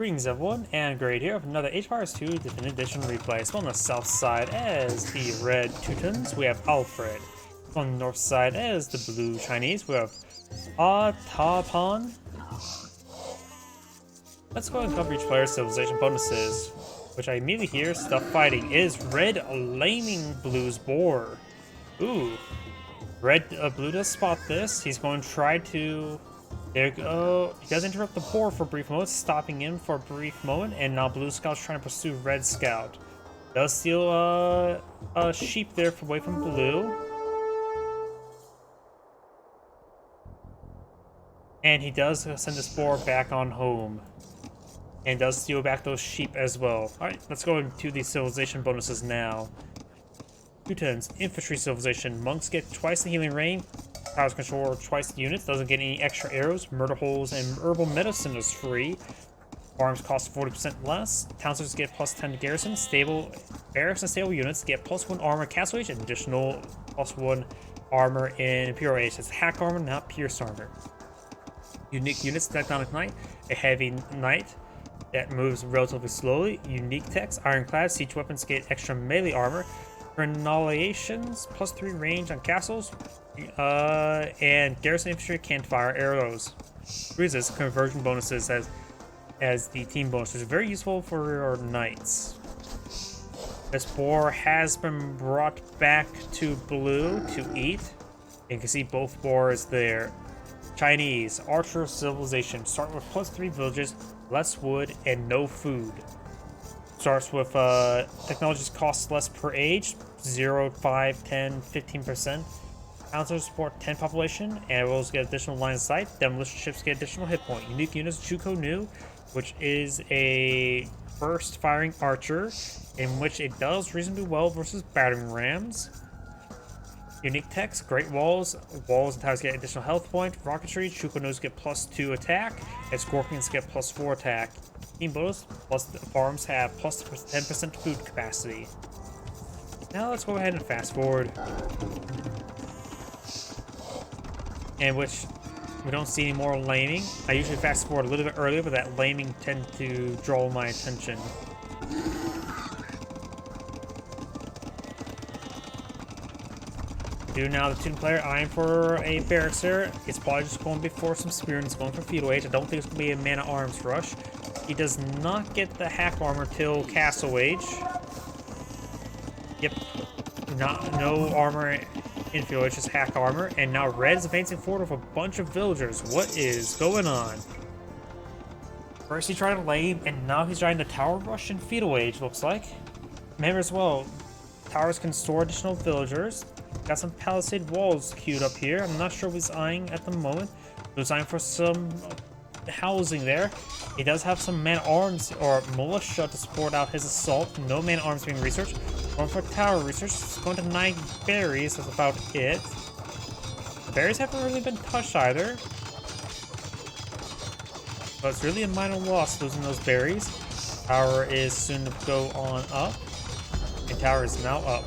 Greetings everyone, and Great here with another H-Pirates 2 Definitive Edition replay. So on the south side as the red Teutons, we have Alfred. On the north side as the blue Chinese, we have Patapon. Let's go and cover each player's civilization bonuses, which I immediately hear stuff fighting is red laming blue's boar. Ooh, blue does spot this. He's going to try to... There you go. He does interrupt the boar for a brief moment, stopping him for a brief moment, and now Blue Scout's trying to pursue Red Scout. Does steal a sheep there away from Blue. And he does send this boar back on home. And does steal back those sheep as well. Alright, let's go into the civilization bonuses now. Teutons, infantry civilization. Monks get twice the healing rain. Powers control twice the units, doesn't get any extra arrows, murder holes, and herbal medicine is free. Arms cost 40% less. Townships get plus 10 to garrison. Stable barracks and stable units get plus 1 armor castle age, and additional plus 1 armor in Imperial age. It's hack armor, not pierce armor. Unique units, Tectonic Knight, a heavy knight that moves relatively slowly. Unique text, ironclad, siege weapons get extra melee armor. Grenadiations, plus 3 range on castles. And garrison infantry can't fire arrows. Cruises, conversion bonuses as the team bonus, which is very useful for our knights. This boar has been brought back to Blue to eat. You can see both boars there. Chinese, archer civilization. Start with plus 3 villages, less wood, and no food. Starts with technologies cost less per age, 0, 5, 10, 15%. Councilors support 10 population, arrows get additional line of sight, demolition ships get additional hit point. Unique units, Chuko Nu, which is a burst firing archer, in which it does reasonably well versus battering rams. Unique text, great walls and towers get additional health point. Rocketry, Chuko Nus get plus 2 attack, and scorpions get plus 4 attack. Team bonus, plus the farms have plus 10% food capacity. Now let's go ahead and fast forward. In which we don't see any more laming. I usually fast forward a little bit earlier, but that laming tends to draw my attention. Now the Teuton player eyeing for a barracks here. It's probably just going before some spear and it's going for feudal age. I don't think it's going to be a mana arms rush. He does not get the hack armor till castle age. Yep, no armor in feudal age, just hack armor. And now Red is advancing forward with a bunch of villagers. What is going on? First he tried to lame, and now he's trying to tower rush in feudal age. Looks like. Remember as well, towers can store additional villagers. Got some palisade walls queued up here. I'm not sure what he's eyeing at the moment. He's eyeing for some housing there. He does have some man-arms or militia to support out his assault. No man-arms being researched. Going for tower research. It's going to 9 berries. That's about it. The berries haven't really been touched either. But it's really a minor loss losing those berries. Tower is soon to go on up. And tower is now up.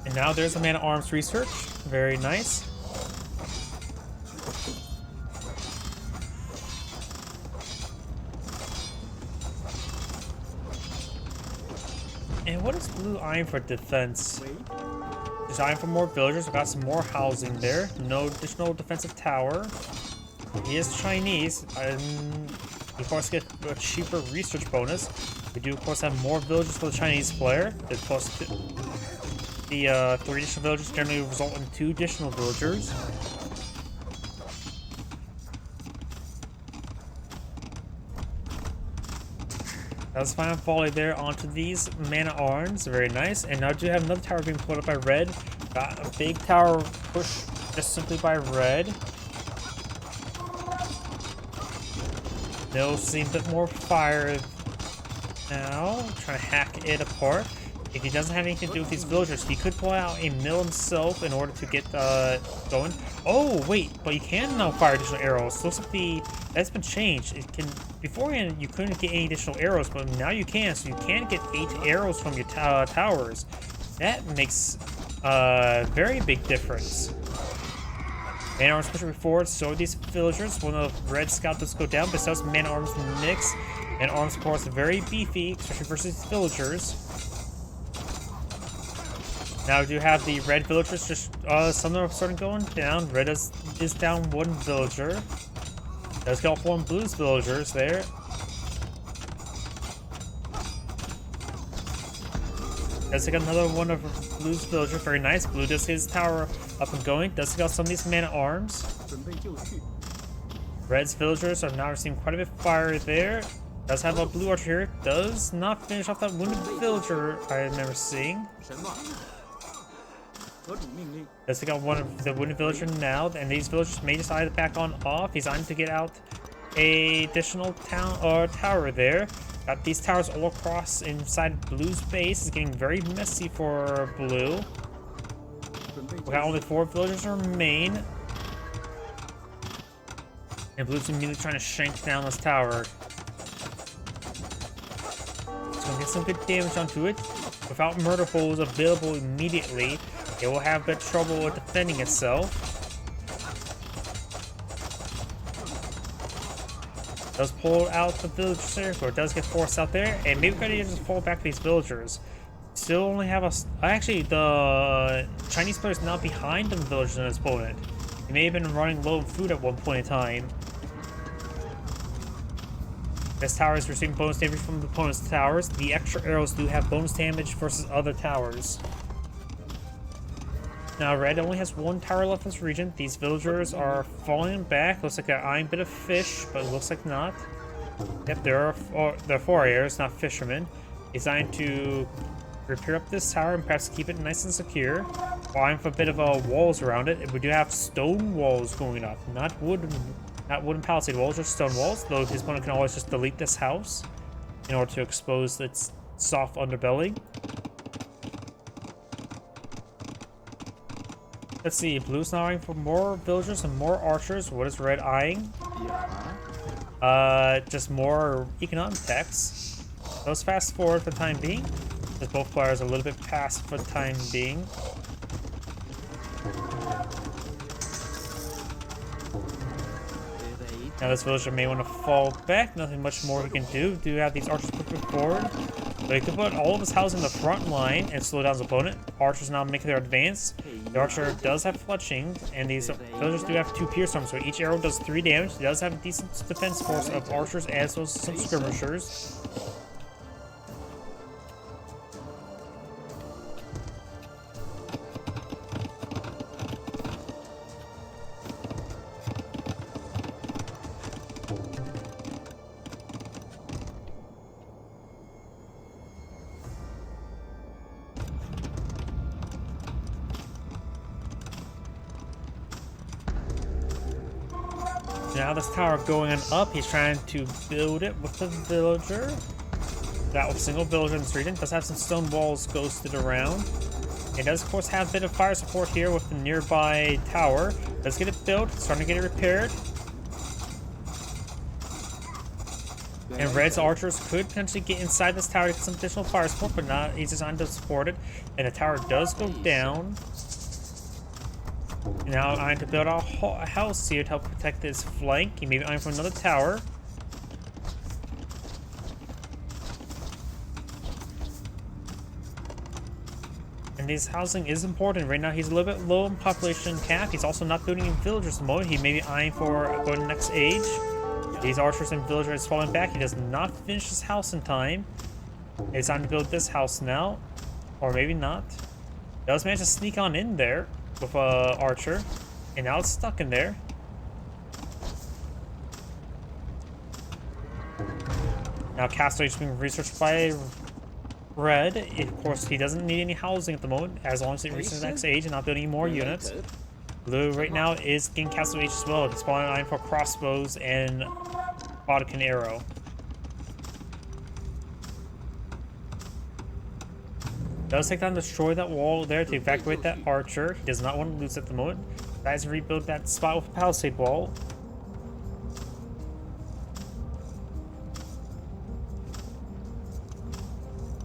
And now there's a man-at-arms research. Very nice. And what is Blue eyeing for defense? He's eyeing for more villagers. We've got some more housing there. No additional defensive tower. He is Chinese. And he of course gets a cheaper research bonus. We do of course have more villagers for the Chinese player. The plus 2. The 3 additional villagers generally result in 2 additional villagers. That was final volley there onto these mana-arms. Very nice. And now do have another tower being put up by Red. Got a big tower push just simply by Red. They'll see a bit more fire now. Trying to hack it apart. If he doesn't have anything to do with these villagers, he could pull out a mill himself in order to get going. Oh wait, but you can now fire additional arrows. Looks like that's been changed. It can beforehand you couldn't get any additional arrows, but now you can. So you can get 8 arrows from your towers. That makes Very big difference. Man-at-arms pushing forward, so these villagers. One of the red scout does go down, but does man-at-arms mix. And arms force very beefy, especially versus villagers. Now we do have the red villagers just some of them are starting going down. Red is down one villager. Does get off one blue's villagers there. Does take another one of blue's villagers. Very nice. Blue does his tower up and going. Does take out some of these man-at-arms. Red's villagers are now receiving quite a bit of fire there. Does have a blue archer here. Does not finish off that wounded villager I remember seeing. Does take out one of the wounded villager now, and these villagers may decide to back on off. He's on to get out a additional town or tower there. Got these towers all across inside Blue's base. It's getting very messy for Blue. We got only 4 villagers remain. And Blue's immediately trying to shank down this tower. It's gonna get some good damage onto it. Without murder holes available immediately, it will have a bit of trouble with defending itself. Does pull out the villager, or does get forced out there, and maybe we're gonna just fall back to these villagers. Still only have a. Actually, the Chinese player is now behind the villagers in his opponent. He may have been running low on food at one point in time. This tower is receiving bonus damage from the opponent's towers. The extra arrows do have bonus damage versus other towers. Now, Red only has 1 tower left in this region. These villagers are falling back. Looks like an iron bit of fish, but it looks like not. Yep, there are 4 arrows, not fishermen. Designed to repair up this tower and perhaps keep it nice and secure. While I'm for a bit of walls around it. We do have stone walls going up, not wooden palisade walls, just stone walls. Though his opponent can always just delete this house in order to expose its soft underbelly. Let's see, Blue's now eyeing for more villagers and more archers. What is Red eyeing? Just more economic techs. Let's fast forward for the time being, as both players are a little bit passive for the time being. Now this villager may want to fall back. Nothing much more he can do. Do have these archers pushing forward. But he could put all of his houses in the front line and slow down his opponent. Archers now make their advance. The archer does have fletching, and these villagers do have 2 pierce arms, so each arrow does 3 damage. He does have a decent defense force of archers as well as some skirmishers. Now this tower going up, he's trying to build it with the villager. That was single villager in this region. Does have some stone walls ghosted around. It does of course have a bit of fire support here with the nearby tower. Let's get it built, starting to get it repaired. And Red's archers could potentially get inside this tower to get some additional fire support, but not he's designed to support it. And the tower does go down. Now I need to build a house here to help protect this flank. He may be eyeing for another tower. And this housing is important. Right now he's a little bit low in population cap. He's also not building any villagers at the moment. He may be eyeing for going to the next age. These archers and villagers falling back. He does not finish his house in time. It's time to build this house now. Or maybe not. Does manage to sneak on in there with archer, and now it's stuck in there. Now Castle is being researched by Red. Of course, he doesn't need any housing at the moment, as long as he reaches the next age and not building any more units. Blue right now is getting Castle Age as well. He's spawning line for crossbows and Bodkin arrow. Does take time to destroy that wall there to evacuate that archer. He does not want to lose at the moment. Tries to rebuild that spot with a palisade wall.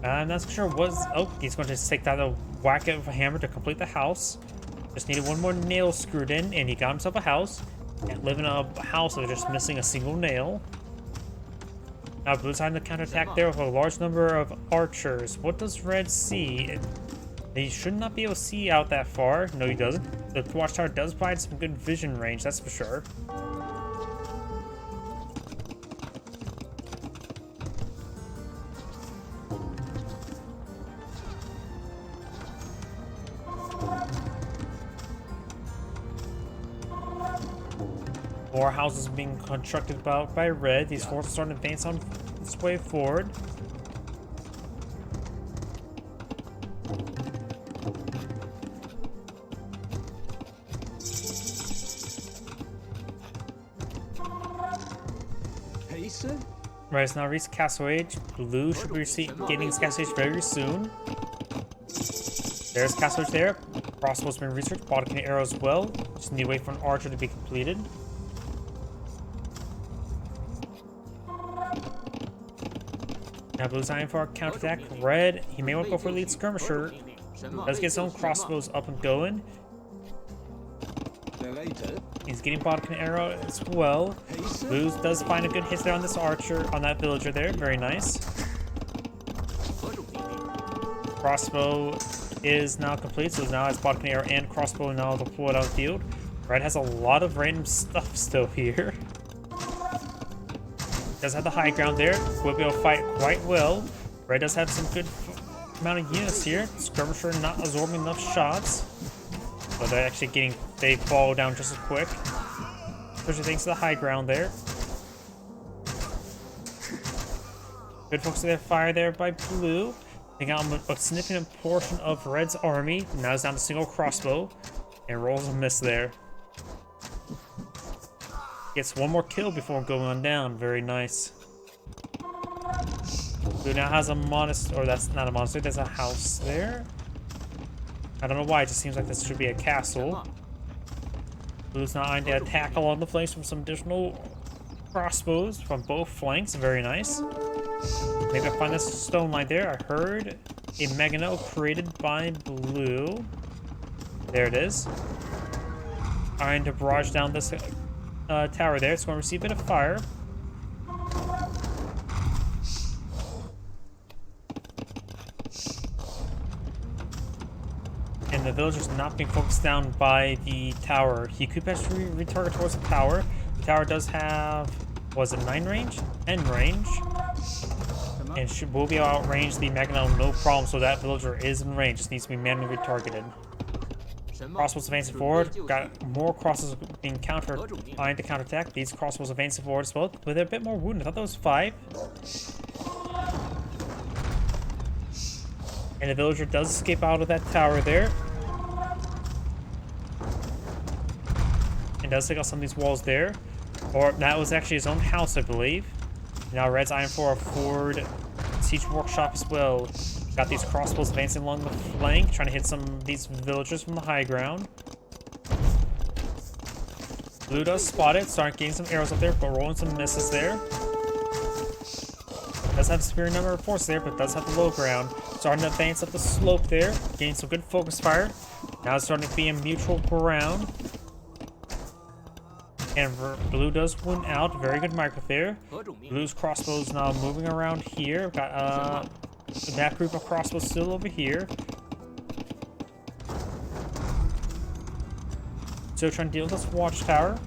I'm not sure what's... Oh, he's going to take that whack it with a hammer to complete the house. Just needed one more nail screwed in, and he got himself a house. And live in a house that was just missing a single nail. Now blue decided to counterattack there with a large number of archers. What does red see? He should not be able to see out that far. No, he doesn't. The watchtower does provide some good vision range, that's for sure. More houses being constructed by red. These forces are starting to advance on its way forward. Red has now reached Castle Age. Blue should be gaining Castle Age very soon. There's Castle Age there. Crossbow's been researched. Bodkin arrow as well. Just need to wait for an archer to be completed. Now blue's eyeing for a counterattack. Red, he may want to go for a lead skirmisher. Does get his own crossbows up and going. He's getting Bodkin arrow as well. Blue does find a good hit there on this archer, on that villager there. Very nice. Crossbow is now complete, so now has Bodkin arrow and crossbow now deployed on the field. Red has a lot of random stuff still here. Does have the high ground there. Will be able to fight quite well. Red does have some good amount of units here. Skirmisher not absorbing enough shots. But they're actually they fall down just as quick. Especially thanks to the high ground there. Good focus of their fire there by blue. They got a significant portion of red's army. Now it's down to single crossbow. And rolls a miss there. Gets one more kill before going on down. Very nice. Blue now has a monastery, or that's not a monastery, there's a house there. I don't know why, it just seems like this should be a castle. Blue's now eyeing to attack along the flanks from some additional crossbows from both flanks. Very nice. Maybe I find this stone line there. I heard a mangonel created by blue. There it is. Eyeing to barrage down this tower there. It's going to receive a bit of fire. And the villager's not being focused down by the tower. He could actually retarget towards the tower. The tower does have, was it 9 range? 10 range. And will be able to outrange the mangonel no problem, so that villager is in range. Just needs to be manually retargeted. Crossbows advancing forward. Got more crosses being countered, trying to counterattack. These crossbows advancing forward as well, but they're a bit more wounded. I thought that was 5. And the villager does escape out of that tower there. And does take out some of these walls there. Or that was actually his own house, I believe. Now red's eyeing for a forward siege workshop as well. Got these crossbows advancing along the flank, trying to hit some of these villagers from the high ground. Blue does spot it, starting getting some arrows up there, but rolling some misses there. Does have a superior number of forces there, but does have the low ground. Starting to advance up the slope there, getting some good focus fire. Now it's starting to be in mutual ground. And blue does win out. Very good micro there. Blue's crossbows now moving around here. Got that group of crossbows still over here. Still trying to deal with this watchtower.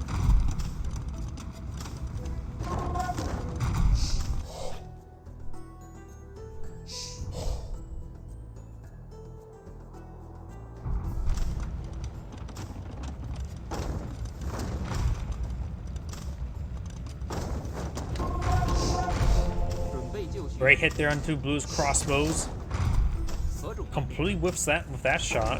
Great hit there on 2 blues crossbows. Completely whiffs that with that shot.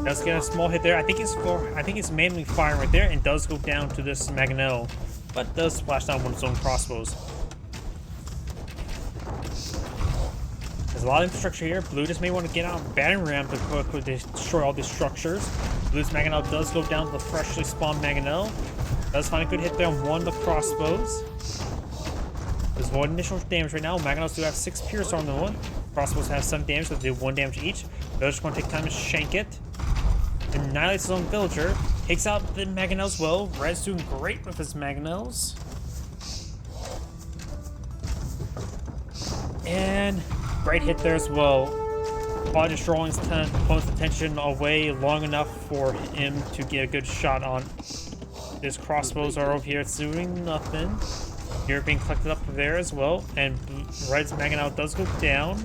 Does get a small hit there. I think it's mainly firing right there, and does go down to this mangonel, but does splash down one of its own crossbows. There's a lot of infrastructure here. Blue just may want to get out a battering ram to quickly destroy all these structures. Blue's mangonel does go down to the freshly spawned mangonel. Does find a good hit there on one of the crossbows. There's 1 initial damage right now. Mangonels do have 6 pierce on the one. Crossbows have 7 damage, so they do 1 damage each. Villager's going to take time to shank it. Annihilates his own villager. Takes out the Mangonel as well. Red's doing great with his Mangonels. And great hit there as well. While just drawing his opponent's attention away long enough for him to get a good shot on. His crossbows are over here. It's doing nothing. You're being collected up there as well. And Red's Mangonel does go down.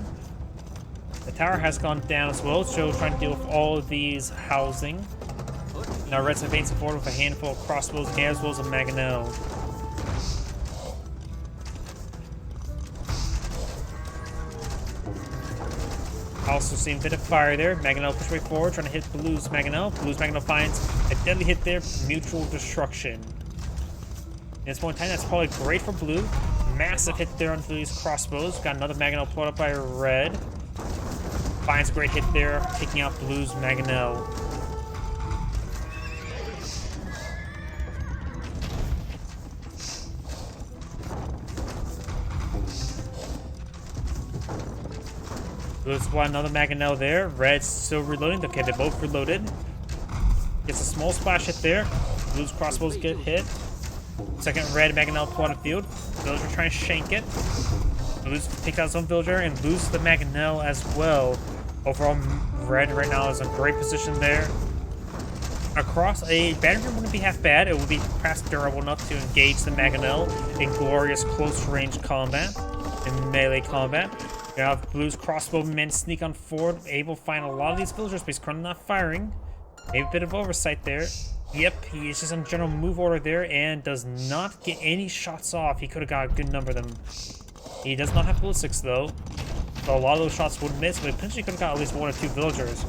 The tower has gone down as well, so trying to deal with all of these housing. Now Red's advancing forward with a handful of crossbows as well as a Mangonel. Also seeing a bit of fire there. Mangonel push way forward, trying to hit Blue's Mangonel. Blue's Mangonel finds a deadly hit there, mutual destruction. In this point in time, that's probably great for Blue. Massive hit there onto these crossbows. Got another Mangonel pulled up by Red. Finds a great hit there, taking out Blue's Mangonel. Blue's got another Mangonel there. Red's still reloading. Okay, they're both reloaded. Gets a small splash hit there. Blue's crossbows get hit. Second Red Mangonel pulled out of field. Villager trying to shank it. Blue's takes out his own villager and loses the Mangonel as well. Overall, Red right now is in a great position there. Across a battery wouldn't be half bad. It would be perhaps durable enough to engage the Mangonel in glorious close-range combat and melee combat. You have Blue's crossbowmen sneak on forward, able to find a lot of these villagers, but he's currently not firing. Maybe a bit of oversight there. Yep, he is just in general move order there and does not get any shots off. He could have got a good number of them. He does not have ballistics though, so a lot of those shots would miss, but he potentially could have got at least 1 or 2 villagers.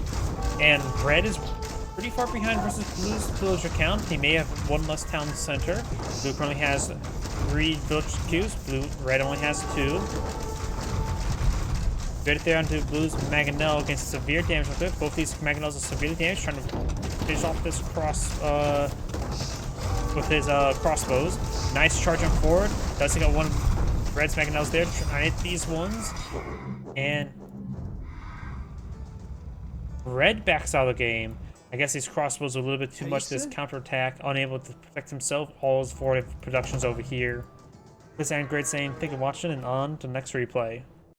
And Red is pretty far behind versus Blue's villager count. He may have 1 less town center. Blue currently has 3 village queues. Red only has 2. Right there onto Blue's Mangonel against severe damage with it. Both these Mangonels are severely damaged, trying to finish off this with his crossbows. Nice charging forward. Does take out 1 of Red's Mangonels there, trying to hit these ones. And Red backs out of the game. I guess these crossbows are a little bit too much this counterattack, unable to protect himself. All his forward productions over here. This is Great saying, thank you for watching, and on to the next replay.